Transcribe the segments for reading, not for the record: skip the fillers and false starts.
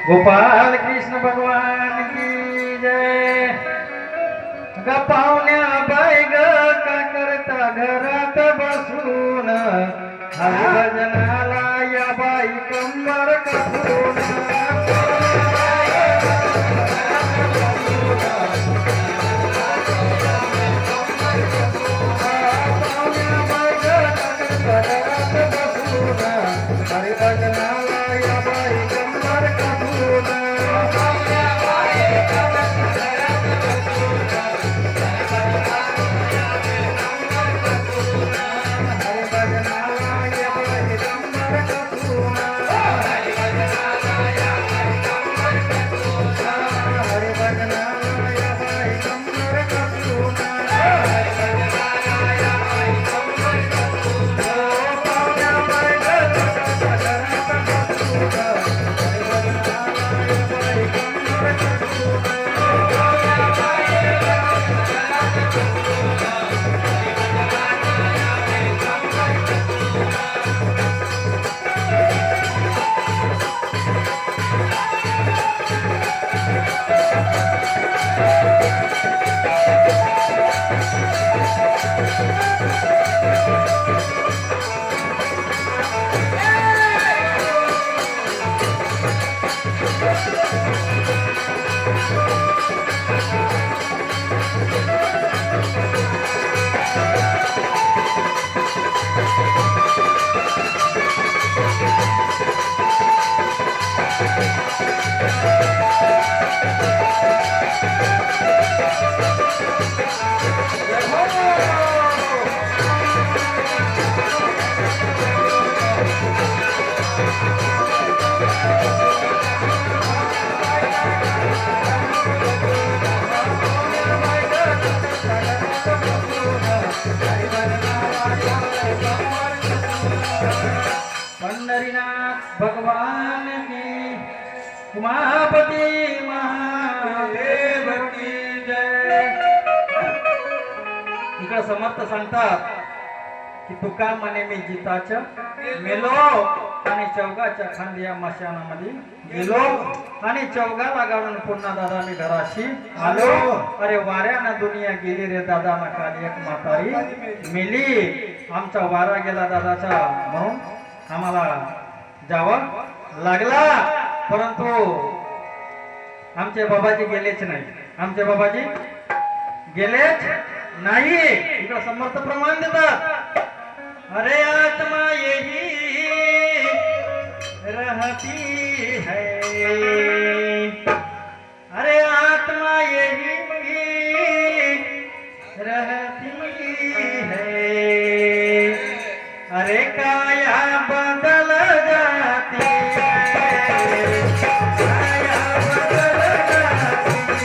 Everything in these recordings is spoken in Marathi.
गोपाल कृष्ण भगवान की जय। ग पाहुण्या बाई ग का करता घरात बसून हरिभजनाला या बाई कंबर कसून पाहुण्या बाई ग का करता घरात बसून हरिभजनाला या बाई कंबर कसून पंढरीनाथ भगवान की उमापती महादेव की जय। इकडे समर्थ सांगतात की तुका म्हणे मी जिताच्या मेलो आणि चौगाच्या खांदिया मशानामध्ये गेलो आणि चौगाला गाडून पुन्हा दादा मी घराशी आलो। अरे वाऱ्यानं दुनिया गेली रे दादा ना काली एक म्हातारी मेली। आमचा वारा गेला दादाचा म्हणून आम्हाला जावं लागला, परंतु आमचे बाबाजी गेलेच नाही। आमचे बाबाजी गेलेच नाही। इकडे समर्थ प्रमाण देतात, अरे आत्मा यही रहती है, अरे आत्मा यही रहती है, अरे काया बदल जाती है, काया बदल जाती है।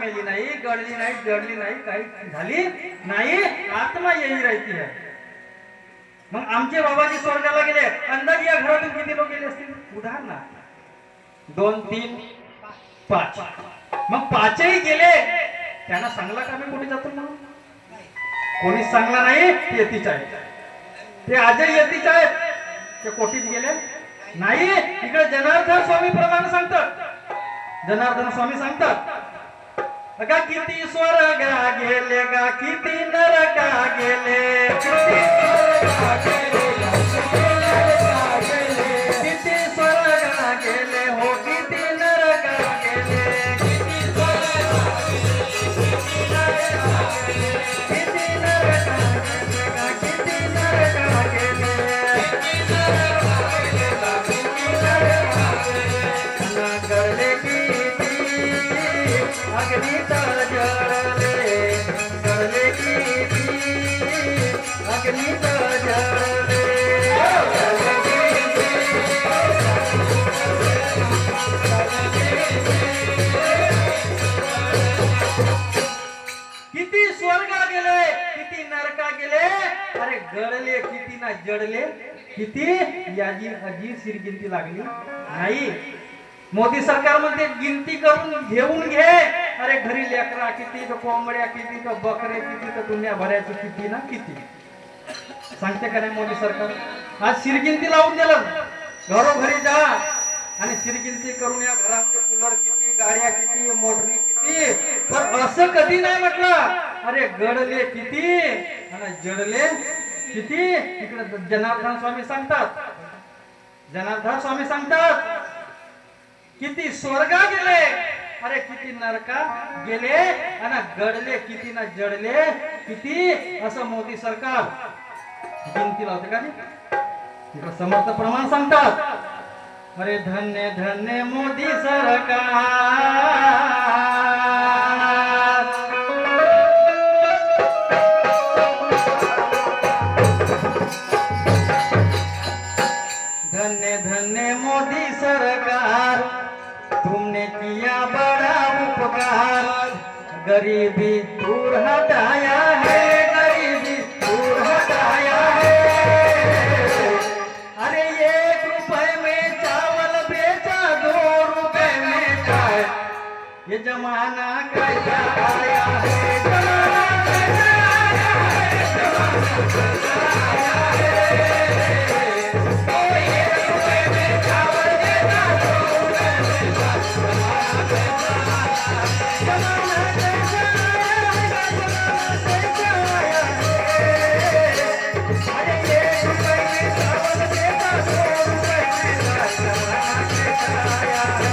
मेली नाही, गळली नाही, जडली नाही, काही झाली नाही, आत्मा येई राहती आहे. मग आमचे बाबाजी स्वर्गाला गेले, अंदाज या घरातून किती लोक गेले असतील? उदाहरण 2 3 5. मग 5ही गेले, त्यांना सांगला का मी कुठे जातो म्हणून? कोणीच सांगला नाही. येतीच आहे ते, आजही येतीच आहेत. ते कोठीच गेले नाही. इकडे जनार्दन स्वामी प्रमाण सांगतात. जनार्दन स्वामी सांगतात, अगा किती स्वर्गा गेले गा, किती नरका गेले, किती स्वर्गा गेले, किती स्वर्गा गेले, हो किती नरका गेले, किती स्वर्गा गेले, किती नरका गेले, किती नरका गेले, गळले किती अग्नीत जळले, गळले किती अग्नीत जळले, किती स्वर्गा गेले, किती नरका गेले, अरे गळले किती ना जडले किती, याची अजी सिरगिंती लागली नाही. मोदी सरकार म्हणते गिनती करून घेऊन घे. अरे घरी लेकरा किती, तर कोंबड्या किती, तर बकरे किती, तर दुनिया भरायचं किती ना किती, सांगते का नाही मोदी सरकार? आज शिरगिंती लावून दिलं. घरोघरी जा आणि शिरगिंती करून या घरामध्ये कूलर किती, गाड्या किती, मोटरी किती, पण असं कधी नाही म्हटलं अरे गडले किती आणि जडले किती. इकडे जनार्दन स्वामी सांगतात, जनार्दन स्वामी सांगतात किती स्वर्गा गेले, अरे किती नरका गेले, आणि गडले किती ना जडले किती, असं मोदी सरकार गिनती लावते का? इकडे समर्थ प्रमाण सांगतात, अरे धन्य धन्य मोदी सरकार, धन्य धन्य मोदी सरकार, तुमने किया बड़ा उपकार, गरीबी दूर हटाया है, गरीबी दूर हटाया है, अरे 1 रुपए में चावल बेचा, 2 रुपए में चाय, ये जमाना कैसा आया है, जमाना कैसा आया है, जमाना कैसा आया है,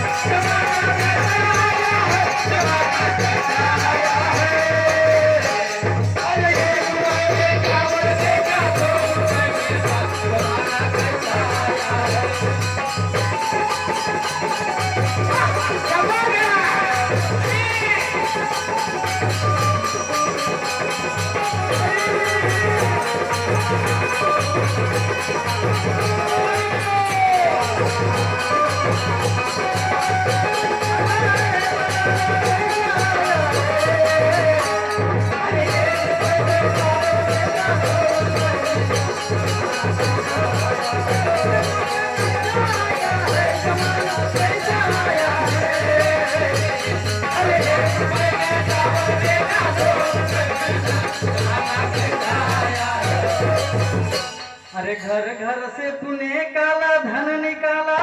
अरे घर घर से तूने काला धन निकाला,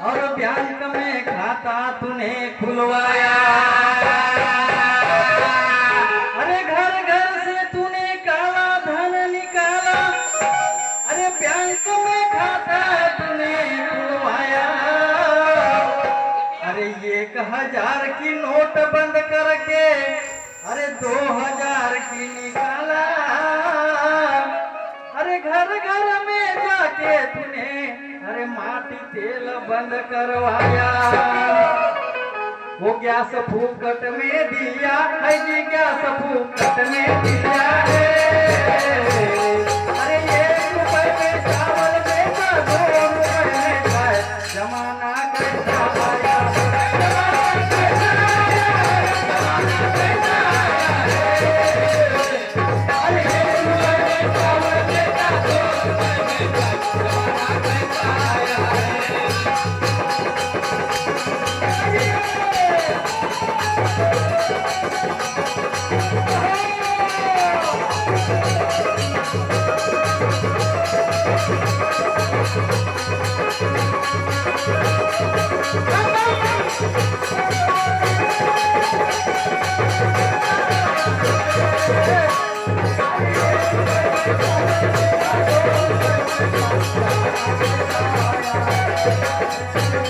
और बैंक में खाता तूने खुलवाया, अरे घर घर से तूने काला धन निकाला, अरे बैंक में खाता तूने खुलवाया, अरे 1000 की नोट बंद करके अरे 2000 की निकाला, अरे घर घर में जाके तूने अरे माटी तेल बंद करवाया, वो गैस फूकट में दिया है जी, गैस फूकट में दिया है, अरे 1 रुपए में चावल बेचा, 2 रुपए में चाय, जमाना कैसा आया, जमाना कैसा आया।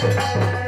हो